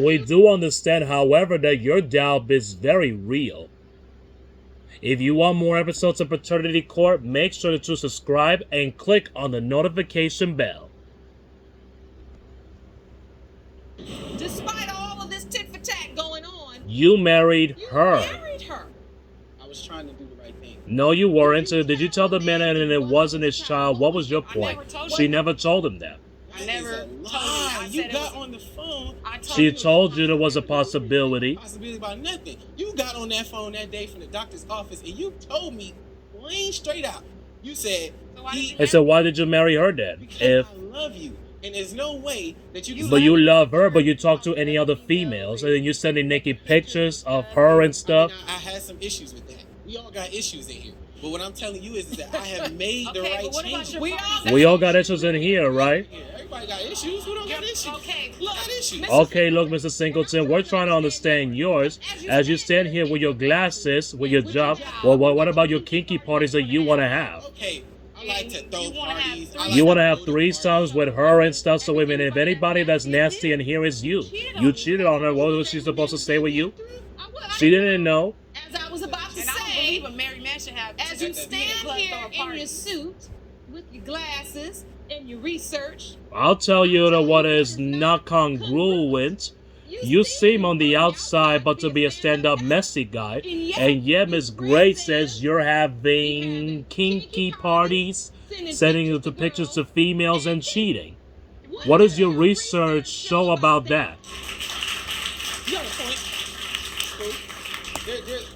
We do understand, however, that your doubt is very real. If you want more episodes of Paternity Court, make sure to subscribe and click on the notification bell. Despite all of this tit for tat going on, You married her. I was trying to do the right thing. No, you weren't. So did you tell the man and it wasn't his child? What was your point? She never told him that. I never told you. I You said got on the phone. She told you there was a possibility. Possibility about nothing. You got on that phone that day from the doctor's office and you told me plain straight out. You said, And so why did you marry her then? because I love you. And there's no way that you can. But you love her, but you talk to any other females, and then you're sending naked pictures of her and stuff. I had some issues with that. We all got issues in here. But what I'm telling you is that I have made the right changes. We all got issues in here, right? Yeah, everybody got issues. Who don't got issues? Okay, Who got issues? Okay, look, Mr. Singleton, we're trying to understand yours. As you stand here with your glasses, with your job, well, what about your kinky parties that you want to have? Okay, I like to throw parties. You want to have threesomes with her and stuff, so I mean, if anybody that's nasty in here is you. You cheated on her, what was she supposed to stay with you? She didn't know. As I was about to And I don't say, believe a married man should have. as you stand here in your party. suit with your glasses and your research, I'll tell you that what is not congruent. You seem on the outside but to be a stand-up messy guy, and yet Miss Gray says you're having kinky parties, sending the pictures to females and cheating. What does your research show about that? You have a point. Cool.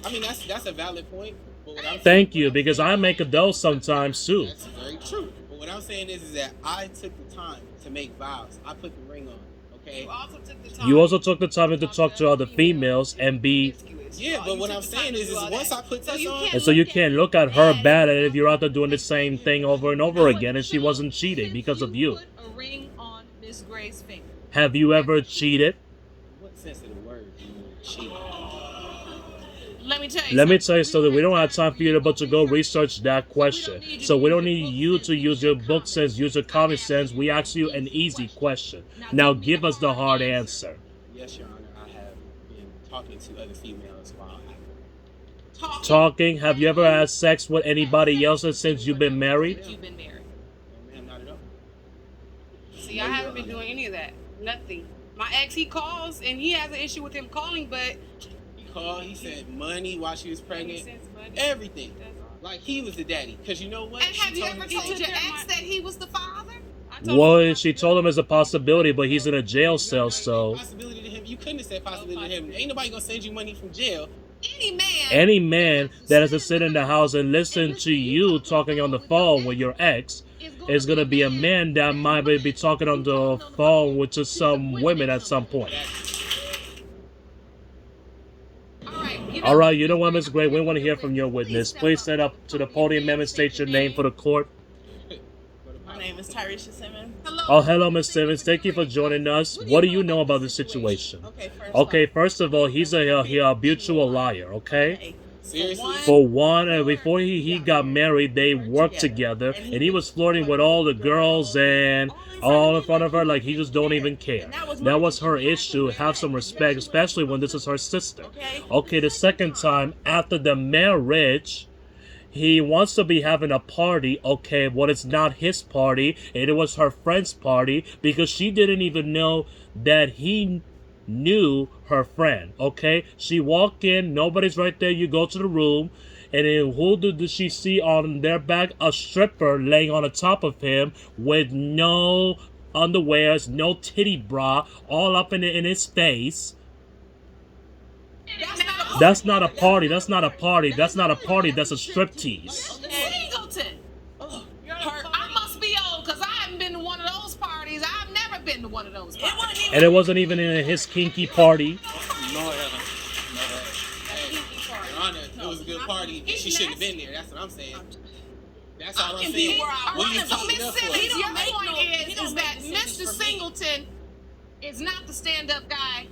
I mean, that's a valid point. But what I'm Thank you, because I make a dough sometimes too. That's very true. But what I'm saying is that I took the time to make vows. I put the ring on. Okay. You also took the time to talk to other females and be... Yeah, but what I'm saying is once I put this on, And so you can't look at her bad at it if you're out there doing the same thing over and over again and she wasn't cheating because of you. put a ring on Miss Gray's finger. Have you ever cheated? what sense of the word do you mean cheat? Let me tell you So that we don't have time for you to go research that question. So we don't need you to use your book sense, use your common sense. We ask you an easy question. Now give us the hard answer. Yes, Your Honor. I have been talking to other females while I. Talking, have you ever had sex with anybody else since you've been married? You've been married. No, ma'am, not at all. See, I haven't been doing any of that. Nothing. My ex, he calls and he has an issue with him calling, but He called. He said money while she was he pregnant. sends money. Everything. That's all. Like he was the daddy. Cause you know what? And have She you told ever me- told your ex that he was the father? I told Well, him- she told him it's a possibility, but he's in a jail cell, so... Possibility to him. You couldn't have said possibility to him. Ain't nobody gonna send you money from jail. Any man Any man that has to sit in the house and listen to you talking on the phone with your ex is going to be a man that might be talking on the phone with just some women at some point. All right, you know what, Ms. Gray? We want to hear from your witness. Please stand up to the podium and state your name for the court. My name is Tyresha Simmons. Oh, hello, Ms. Simmons. Thank you for joining us. What do you know about the situation? Okay, first of all, he's a habitual liar, okay? Seriously? For one, before he got married, they worked together, and he was flirting with all the girls and all in front of her, like he just don't even care. That was her issue. Have some respect, especially when this is her sister. Okay, the second time, after the marriage, he wants to be having a party, okay, but it's not his party, it was her friend's party, because she didn't even know that he knew her friend, okay? She walked in, nobody's right there, you go to the room, and then who did she see on their back? A stripper laying on the top of him with no underwears, no titty bra, all up in his face. That's not a party, that's not a party, that's not a party, that's a striptease. Singleton. I must be old because I haven't been to one of those parties. I've never been to one of those parties. And it wasn't even in his kinky party. No, it hasn't. Your Honor, it was a good party. She shouldn't have been there. That's what I'm saying. That's all I'm saying. What are you talking Miss up for? Simmons, your point is that Mr. Singleton is not the stand-up guy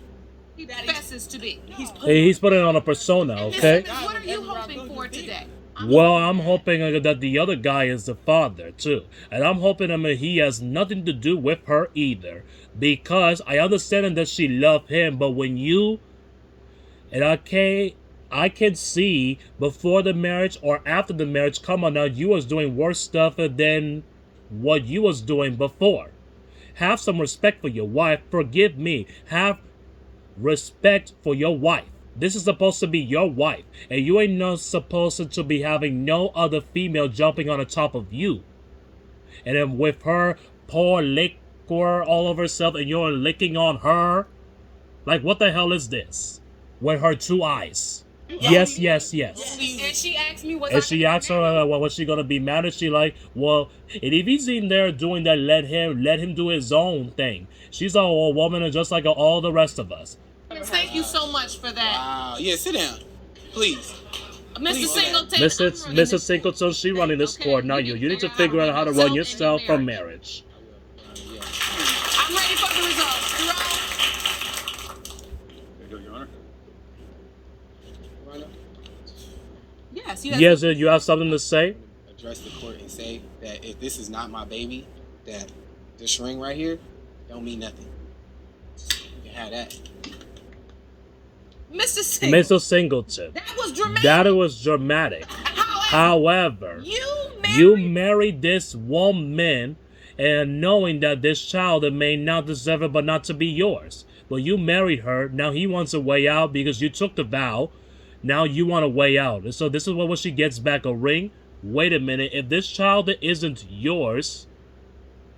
he professes to be. Hey, he's putting on a persona, okay? Miss Simmons, what are you hoping for today? Well, I'm hoping that the other guy is the father too, and I'm hoping he has nothing to do with her either, because I understand that she loved him, but when you and I can see before the marriage or after the marriage. Come on now, you was doing worse stuff than what you was doing before. Have some respect for your wife. Forgive me. Have respect for your wife. This is supposed to be your wife, and you ain't not supposed to be having no other female jumping on the top of you. And then with her poor liquor all over herself, and you're licking on her. Like, what the hell is this? With her 2 eyes. Yes. And she asked me, And she asked her, well, was she gonna be mad? And she like, well, and if he's in there doing that, let him do his own thing. She's a woman just like all the rest of us. Thank you so much for that. Wow. Yeah, sit down. Please. Mr. Singleton. Mrs. Singleton, she running this court, not you. You need to figure out how to run yourself for marriage. I'm ready for the results. There you go, Your Honor. Your Honor, Yes, Yes, you have something to say? address the court and say that if this is not my baby, that this ring right here don't mean nothing. You can have that. Mr. Singleton. Mr. Singleton. That was dramatic. That was dramatic. However, you married this woman and knowing that this child may not deserve it but not to be yours. But you married her. Now he wants a way out because you took the vow. Now you want a way out. And so this is what when she gets back a ring. Wait a minute. If this child isn't yours,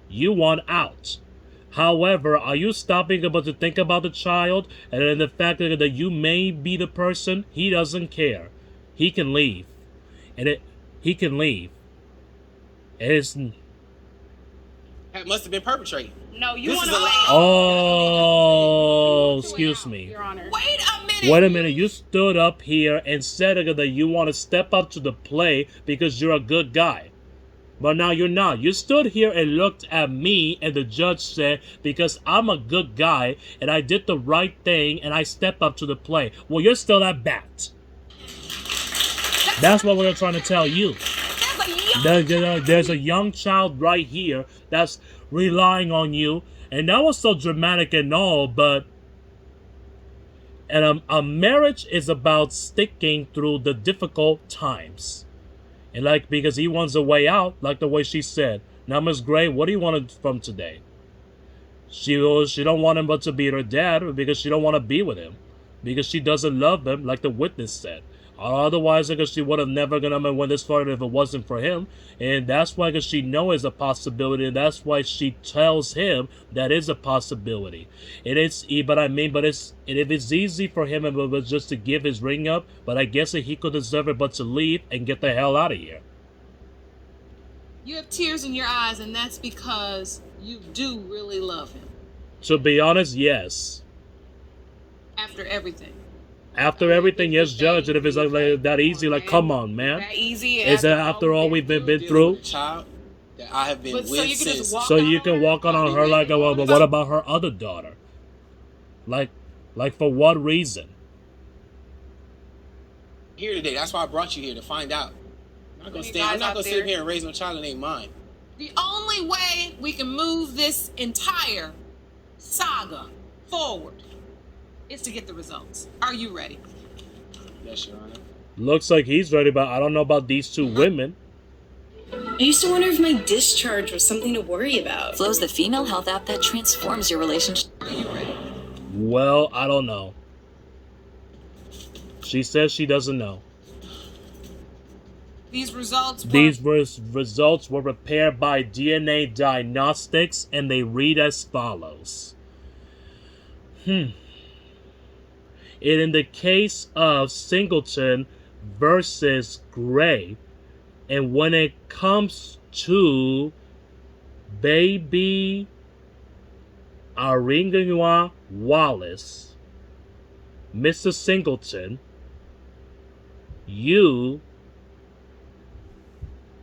you want out. However, are you stopping about to think about the child and then the fact that you may be the person? He doesn't care. He can leave. He can leave. That must have been perpetrated. No, you This want is to a lie. Oh, excuse me. Your Honor. Wait a minute. Wait a minute. You stood up here and said that you want to step up to the plate because you're a good guy. But now you're not. You stood here and looked at me and the judge said, because I'm a good guy and I did the right thing and I stepped up to the plate. Well, you're still that bat. That's what we're trying to tell you. There's a young child right here that's relying on you. And that was so dramatic and all, but and a marriage is about sticking through the difficult times. And like, because he wants a way out, like the way she said. Now, Miss Gray, what do you want from today? She don't want him but to be her dad because she don't want to be with him. Because she doesn't love him, like the witness said. Otherwise, because she would have never gonna win this far if it wasn't for him. And that's why, because she knows it's a possibility. And that's why she tells him that is a possibility. But if it's easy for him just to give his ring up, but I guess he could deserve it but to leave and get the hell out of here. You have tears in your eyes, and that's because you do really love him. To be honest, yes. After everything. After everything, yes, Judge. And if it's like that easy, like, come on, man. That easy. Is that after all we've been through? Child that I have been But with so you can just since. walk So you can walk on her like, well, but what about her other daughter? Like for what reason? Here today. That's why I brought you here to find out. I'm not guys gonna out sit there? here and raise no child that ain't mine. The only way we can move this entire saga forward is to get the results. Are you ready? Yes, Your Honor. Looks like he's ready, but I don't know about these two women. I used to wonder if my discharge was something to worry about. Flow's the female health app that transforms your relationship. Are you ready? Well, I don't know. She says she doesn't know. These results were... These results were prepared by DNA Diagnostics, and they read as follows. And in the case of Singleton versus Gray, and when it comes to baby Aringawa Wallace, Mr. Singleton, you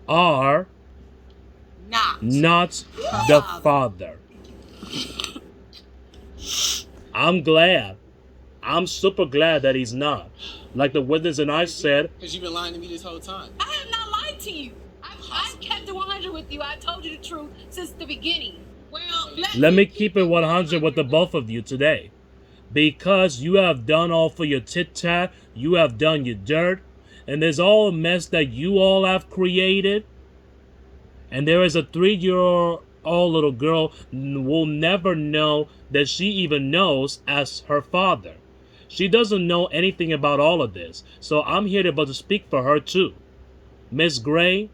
are not the father. I'm glad I'm super glad that he's not. Like the witness and I said, Because you've been lying to me this whole time. I have not lied to you. I've kept it 100 with you. I told you the truth since the beginning. Well, let me keep it 100 with the both of you today. Because you have done all for your tit-tat, you have done your dirt, and there's all a mess that you all have created. And there is a 3-year-old little girl will never know that she even knows as her father. She doesn't know anything about all of this. So I'm here to speak for her too. Miss Gray,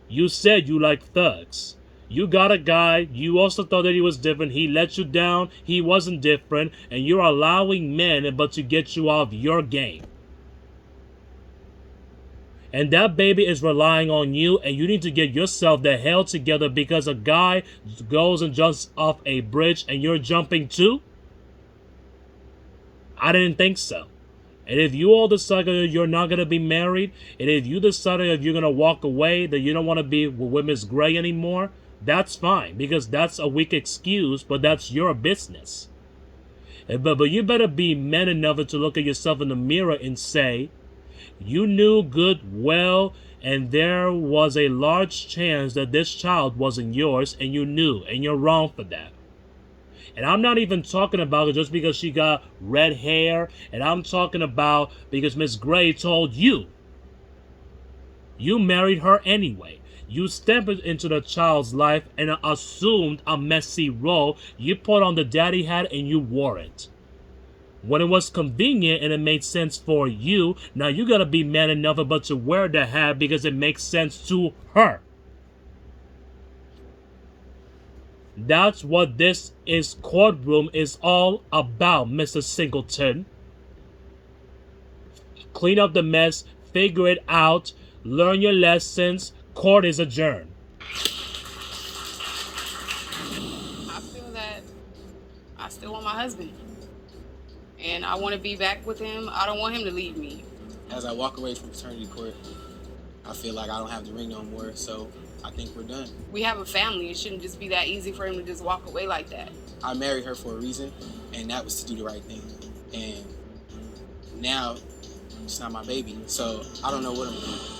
you said you like thugs. You got a guy, you also thought that he was different, he let you down, he wasn't different, and you're allowing men to get you off your game. And that baby is relying on you, and you need to get yourself the hell together because a guy goes and jumps off a bridge and you're jumping too? I didn't think so. And if you all decide that you're not going to be married, and if you decide that you're going to walk away, that you don't want to be with Miss Gray anymore, that's fine, because that's a weak excuse, but that's your business. But you better be man enough to look at yourself in the mirror and say, you knew good well, and there was a large chance that this child wasn't yours, and you knew, and you're wrong for that. And I'm not even talking about it just because she got red hair, and I'm talking about because Miss Gray told you. You married her anyway. You stepped into the child's life and assumed a messy role. You put on the daddy hat and you wore it. When it was convenient and it made sense for you, now you gotta be man enough to wear the hat because it makes sense to her. That's what this courtroom is all about, Mr. Singleton. Clean up the mess, figure it out, learn your lessons. Court is adjourned. I feel that I still want my husband. And I want to be back with him. I don't want him to leave me. As I walk away from paternity court, I feel like I don't have the ring no more, so I think we're done. We have a family. It shouldn't just be that easy for him to just walk away like that. I married her for a reason, and that was to do the right thing. And now, it's not my baby, so I don't know what I'm doing.